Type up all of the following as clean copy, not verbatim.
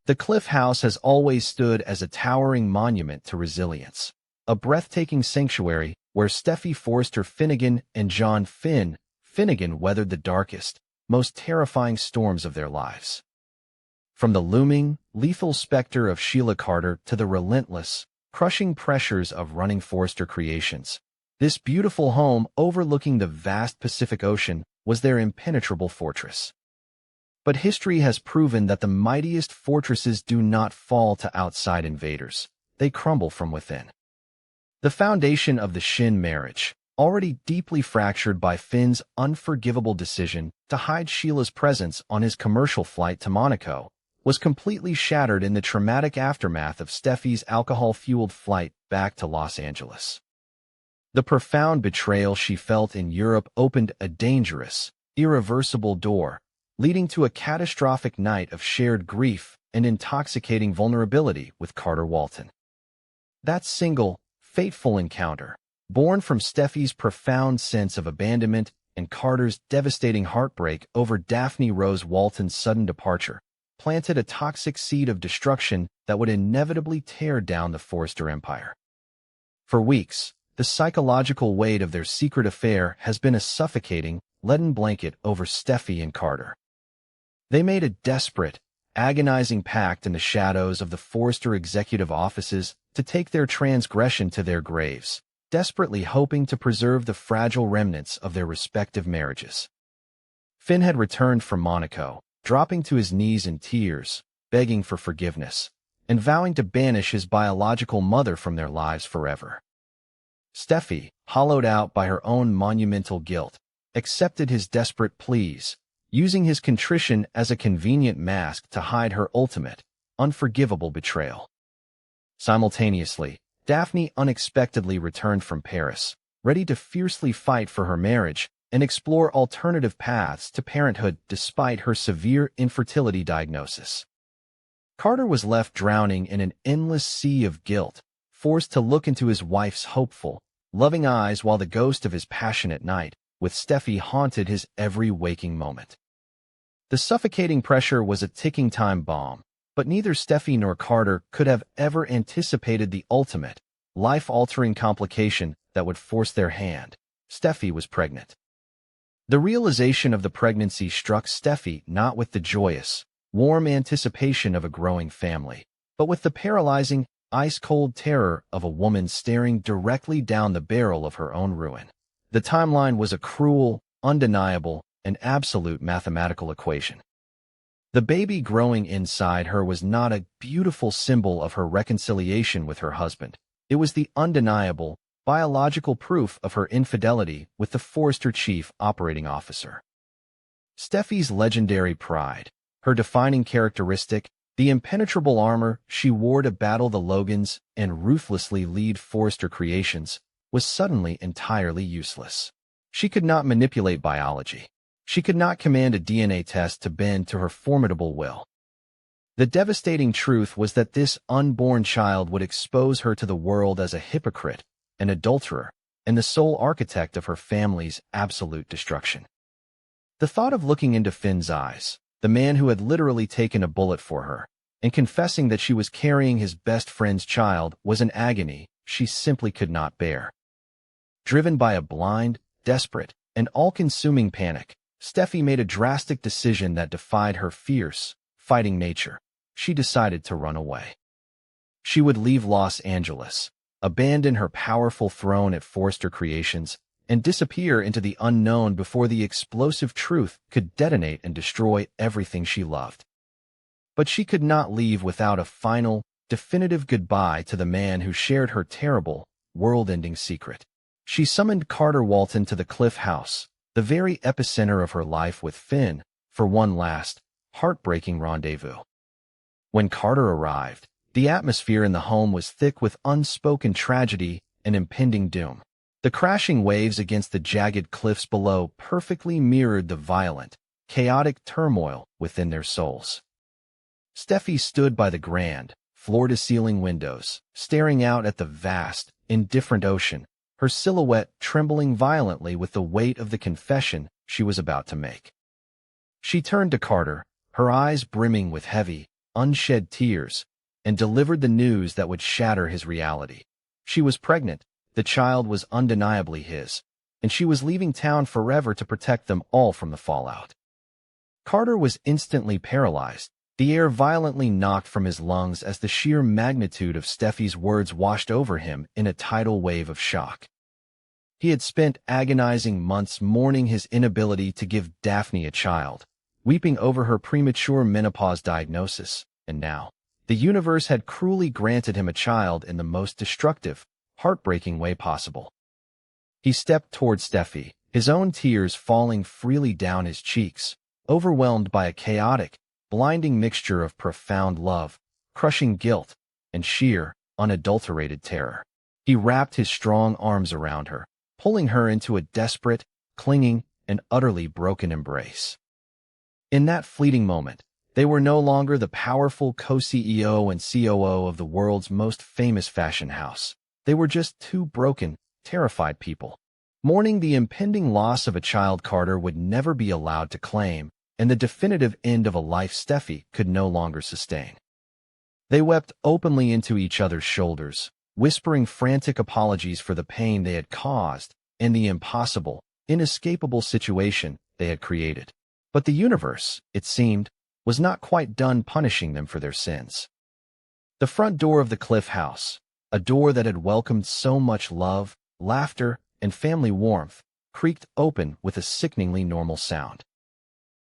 The Cliff House has always stood as a towering monument to resilience, a breathtaking sanctuary where Steffy Forrester Finnegan and John Finnegan weathered the darkest, most terrifying storms of their lives. From the looming, lethal specter of Sheila Carter to the relentless, crushing pressures of running Forrester Creations, this beautiful home overlooking the vast Pacific Ocean was their impenetrable fortress. But history has proven that the mightiest fortresses do not fall to outside invaders. They crumble from within. The foundation of the Shin marriage, already deeply fractured by Finn's unforgivable decision to hide Sheila's presence on his commercial flight to Monaco, was completely shattered in the traumatic aftermath of Steffy's alcohol-fueled flight back to Los Angeles. The profound betrayal she felt in Europe opened a dangerous, irreversible door, leading to a catastrophic night of shared grief and intoxicating vulnerability with Carter Walton. That single, fateful encounter, born from Steffy's profound sense of abandonment and Carter's devastating heartbreak over Daphne Rose Walton's sudden departure, planted a toxic seed of destruction that would inevitably tear down the Forrester empire. For weeks, the psychological weight of their secret affair has been a suffocating, leaden blanket over Steffy and Carter. They made a desperate, agonizing pact in the shadows of the Forrester executive offices to take their transgression to their graves, desperately hoping to preserve the fragile remnants of their respective marriages. Finn had returned from Monaco, dropping to his knees in tears, begging for forgiveness, and vowing to banish his biological mother from their lives forever. Steffy, hollowed out by her own monumental guilt, accepted his desperate pleas, using his contrition as a convenient mask to hide her ultimate, unforgivable betrayal. Simultaneously, Daphne unexpectedly returned from Paris, ready to fiercely fight for her marriage and explore alternative paths to parenthood despite her severe infertility diagnosis. Carter was left drowning in an endless sea of guilt, forced to look into his wife's hopeful, loving eyes while the ghost of his passionate night with Steffy haunted his every waking moment. The suffocating pressure was a ticking time bomb, but neither Steffy nor Carter could have ever anticipated the ultimate, life-altering complication that would force their hand. Steffy was pregnant. The realization of the pregnancy struck Steffy not with the joyous, warm anticipation of a growing family, but with the paralyzing, ice-cold terror of a woman staring directly down the barrel of her own ruin. The timeline was a cruel, undeniable, and absolute mathematical equation. The baby growing inside her was not a beautiful symbol of her reconciliation with her husband. It was the undeniable, biological proof of her infidelity with the Forrester chief operating officer. Steffy's legendary pride, her defining characteristic, the impenetrable armor she wore to battle the Logans and ruthlessly lead Forrester Creations, was suddenly entirely useless. She could not manipulate biology. She could not command a DNA test to bend to her formidable will. The devastating truth was that this unborn child would expose her to the world as a hypocrite, an adulterer, and the sole architect of her family's absolute destruction. The thought of looking into Finn's eyes, the man who had literally taken a bullet for her, and confessing that she was carrying his best friend's child was an agony she simply could not bear. Driven by a blind, desperate, and all-consuming panic, Steffy made a drastic decision that defied her fierce, fighting nature. She decided to run away. She would leave Los Angeles, abandon her powerful throne at Forrester Creations, and disappear into the unknown before the explosive truth could detonate and destroy everything she loved. But she could not leave without a final, definitive goodbye to the man who shared her terrible, world-ending secret. She summoned Carter Walton to the Cliff House, the very epicenter of her life with Finn, for one last, heartbreaking rendezvous. When Carter arrived, the atmosphere in the home was thick with unspoken tragedy and impending doom. The crashing waves against the jagged cliffs below perfectly mirrored the violent, chaotic turmoil within their souls. Steffy stood by the grand, floor-to-ceiling windows, staring out at the vast, indifferent ocean, her silhouette trembling violently with the weight of the confession she was about to make. She turned to Carter, her eyes brimming with heavy, unshed tears, and delivered the news that would shatter his reality. She was pregnant, the child was undeniably his, and she was leaving town forever to protect them all from the fallout. Carter was instantly paralyzed, the air violently knocked from his lungs as the sheer magnitude of Steffy's words washed over him in a tidal wave of shock. He had spent agonizing months mourning his inability to give Daphne a child, weeping over her premature menopause diagnosis, and now, the universe had cruelly granted him a child in the most destructive, heartbreaking way possible. He stepped toward Steffy, his own tears falling freely down his cheeks, overwhelmed by a chaotic, blinding mixture of profound love, crushing guilt, and sheer, unadulterated terror. He wrapped his strong arms around her, pulling her into a desperate, clinging, and utterly broken embrace. In that fleeting moment, they were no longer the powerful co-CEO and COO of the world's most famous fashion house. They were just two broken, terrified people, mourning the impending loss of a child Carter would never be allowed to claim, and the definitive end of a life Steffy could no longer sustain. They wept openly into each other's shoulders, whispering frantic apologies for the pain they had caused and the impossible, inescapable situation they had created. But the universe, it seemed, was not quite done punishing them for their sins. The front door of the Cliff House, a door that had welcomed so much love, laughter, and family warmth, creaked open with a sickeningly normal sound.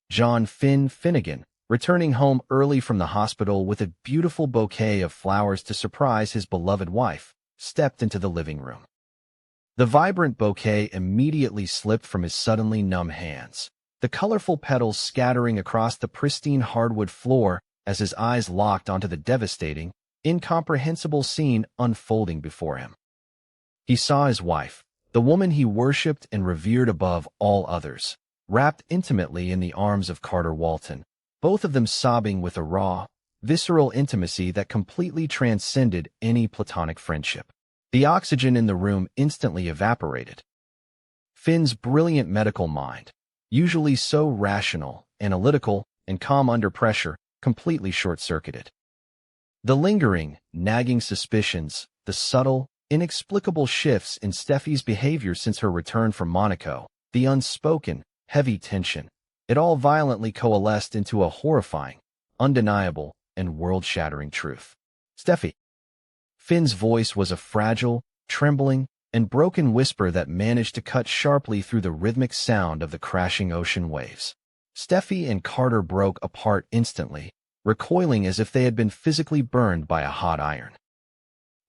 John Finnegan, returning home early from the hospital with a beautiful bouquet of flowers to surprise his beloved wife, stepped into the living room. The vibrant bouquet immediately slipped from his suddenly numb hands, the colorful petals scattering across the pristine hardwood floor as his eyes locked onto the devastating, incomprehensible scene unfolding before him. He saw his wife, the woman he worshipped and revered above all others, wrapped intimately in the arms of Carter Walton, both of them sobbing with a raw, visceral intimacy that completely transcended any platonic friendship. The oxygen in the room instantly evaporated. Finn's brilliant medical mind, usually so rational, analytical, and calm under pressure, completely short-circuited. The lingering, nagging suspicions, the subtle, inexplicable shifts in Steffy's behavior since her return from Monaco, the unspoken, heavy tension, it all violently coalesced into a horrifying, undeniable, and world-shattering truth. Steffy. Finn's voice was a fragile, trembling, and broken whisper that managed to cut sharply through the rhythmic sound of the crashing ocean waves. Steffy and Carter broke apart instantly, recoiling as if they had been physically burned by a hot iron.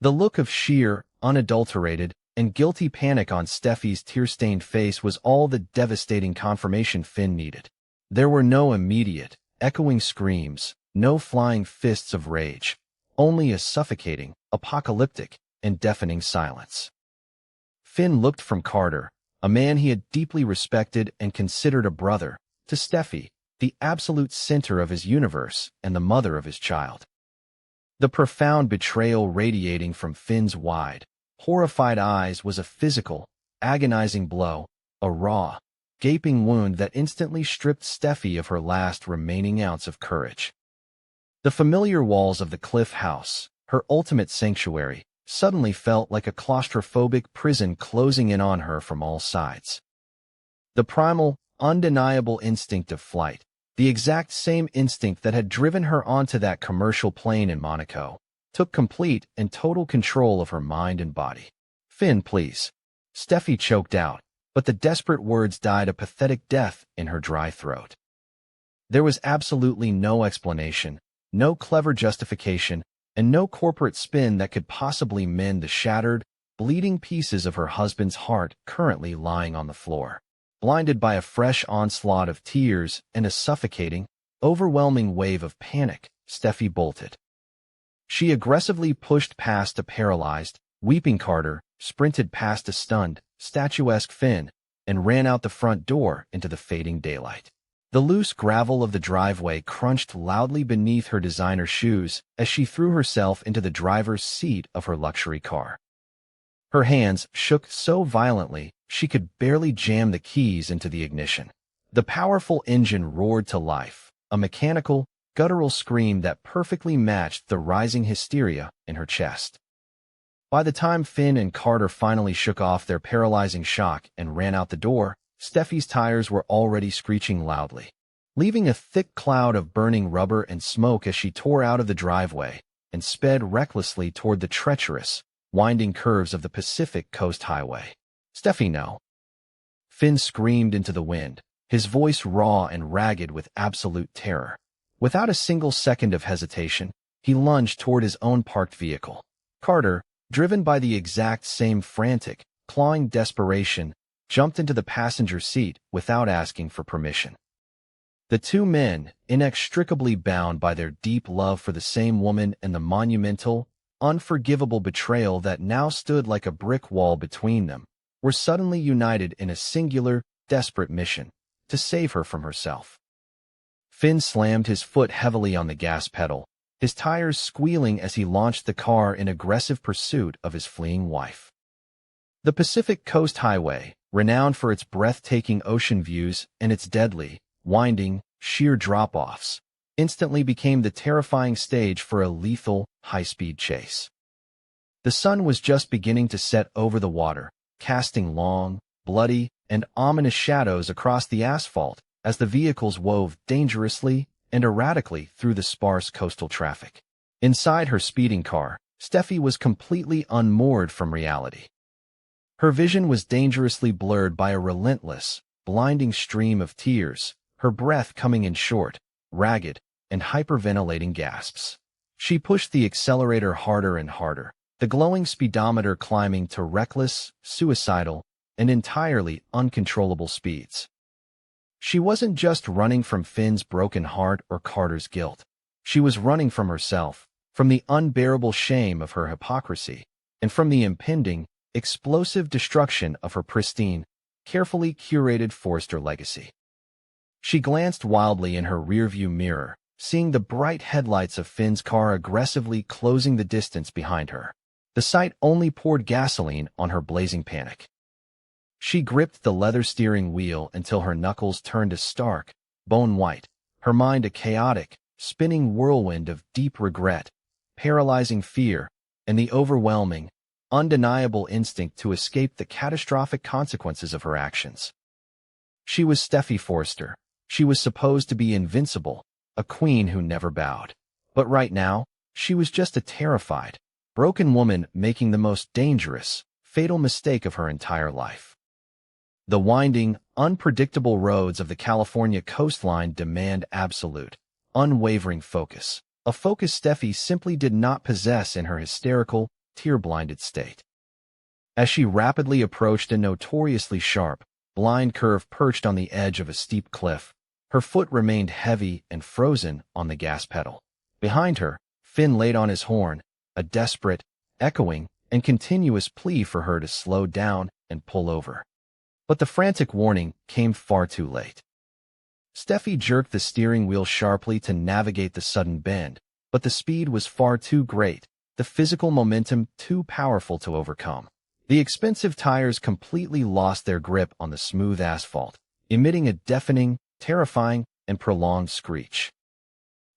The look of sheer, unadulterated, and guilty panic on Steffy's tear-stained face was all the devastating confirmation Finn needed. There were no immediate, echoing screams, no flying fists of rage, only a suffocating, apocalyptic, and deafening silence. Finn looked from Carter, a man he had deeply respected and considered a brother, to Steffy, the absolute center of his universe and the mother of his child. The profound betrayal radiating from Finn's wide, horrified eyes was a physical, agonizing blow, a raw, gaping wound that instantly stripped Steffy of her last remaining ounce of courage. The familiar walls of the Cliff House, her ultimate sanctuary, suddenly felt like a claustrophobic prison closing in on her from all sides. The primal, undeniable instinct of flight, the exact same instinct that had driven her onto that commercial plane in Monaco, took complete and total control of her mind and body. "Finn, please." Steffy choked out, but the desperate words died a pathetic death in her dry throat. There was absolutely no explanation, no clever justification, and no corporate spin that could possibly mend the shattered, bleeding pieces of her husband's heart currently lying on the floor. Blinded by a fresh onslaught of tears and a suffocating, overwhelming wave of panic, Steffy bolted. She aggressively pushed past a paralyzed, weeping Carter, sprinted past a stunned, statuesque Finn, and ran out the front door into the fading daylight. The loose gravel of the driveway crunched loudly beneath her designer shoes as she threw herself into the driver's seat of her luxury car. Her hands shook so violently she could barely jam the keys into the ignition. The powerful engine roared to life, a mechanical, guttural scream that perfectly matched the rising hysteria in her chest. By the time Finn and Carter finally shook off their paralyzing shock and ran out the door, Steffi's tires were already screeching loudly, leaving a thick cloud of burning rubber and smoke as she tore out of the driveway and sped recklessly toward the treacherous, winding curves of the Pacific Coast Highway. "Steffi, no!" Finn screamed into the wind, his voice raw and ragged with absolute terror. Without a single second of hesitation, he lunged toward his own parked vehicle. Carter, driven by the exact same frantic, clawing desperation, jumped into the passenger seat without asking for permission. The two men, inextricably bound by their deep love for the same woman and the monumental, unforgivable betrayal that now stood like a brick wall between them, were suddenly united in a singular, desperate mission to save her from herself. Finn slammed his foot heavily on the gas pedal, his tires squealing as he launched the car in aggressive pursuit of his fleeing wife. The Pacific Coast Highway, renowned for its breathtaking ocean views and its deadly, winding, sheer drop-offs, instantly became the terrifying stage for a lethal, high-speed chase. The sun was just beginning to set over the water, casting long, bloody, and ominous shadows across the asphalt as the vehicles wove dangerously and erratically through the sparse coastal traffic. Inside her speeding car, Steffi was completely unmoored from reality. Her vision was dangerously blurred by a relentless, blinding stream of tears, her breath coming in short, ragged, and hyperventilating gasps. She pushed the accelerator harder and harder, the glowing speedometer climbing to reckless, suicidal, and entirely uncontrollable speeds. She wasn't just running from Finn's broken heart or Carter's guilt. She was running from herself, from the unbearable shame of her hypocrisy, and from the impending, explosive destruction of her pristine, carefully curated Forrester legacy. She glanced wildly in her rearview mirror, seeing the bright headlights of Finn's car aggressively closing the distance behind her. The sight only poured gasoline on her blazing panic. She gripped the leather steering wheel until her knuckles turned a stark, bone-white, her mind a chaotic, spinning whirlwind of deep regret, paralyzing fear, and the overwhelming, undeniable instinct to escape the catastrophic consequences of her actions. She was Steffi Forrester. She was supposed to be invincible, a queen who never bowed. But right now, she was just a terrified, broken woman making the most dangerous, fatal mistake of her entire life. The winding, unpredictable roads of the California coastline demand absolute, unwavering focus, a focus Steffi simply did not possess in her hysterical, tear-blinded state. As she rapidly approached a notoriously sharp, blind curve perched on the edge of a steep cliff, her foot remained heavy and frozen on the gas pedal. Behind her, Finn laid on his horn, a desperate, echoing, and continuous plea for her to slow down and pull over. But the frantic warning came far too late. Steffi jerked the steering wheel sharply to navigate the sudden bend, but the speed was far too great, the physical momentum too powerful to overcome. The expensive tires completely lost their grip on the smooth asphalt, emitting a deafening, terrifying, and prolonged screech.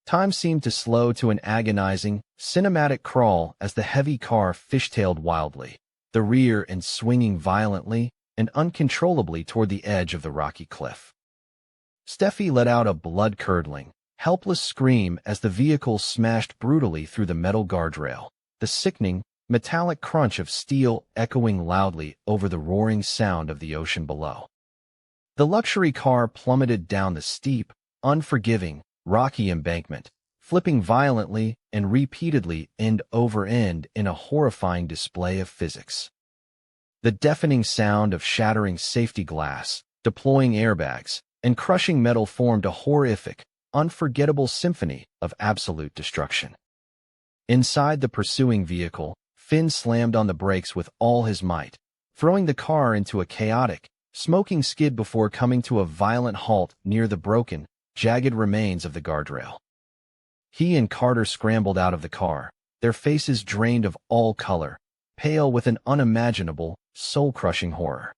Time seemed to slow to an agonizing, cinematic crawl as the heavy car fishtailed wildly, the rear end swinging violently and uncontrollably toward the edge of the rocky cliff. Steffi let out a blood-curdling, helpless scream as the vehicle smashed brutally through the metal guardrail, the sickening, metallic crunch of steel echoing loudly over the roaring sound of the ocean below. The luxury car plummeted down the steep, unforgiving, rocky embankment, flipping violently and repeatedly end over end in a horrifying display of physics. The deafening sound of shattering safety glass, deploying airbags, and crushing metal formed a horrific, unforgettable symphony of absolute destruction. Inside the pursuing vehicle, Finn slammed on the brakes with all his might, throwing the car into a chaotic, smoking skid before coming to a violent halt near the broken, jagged remains of the guardrail. He and Carter scrambled out of the car, their faces drained of all color, pale with an unimaginable, soul-crushing horror.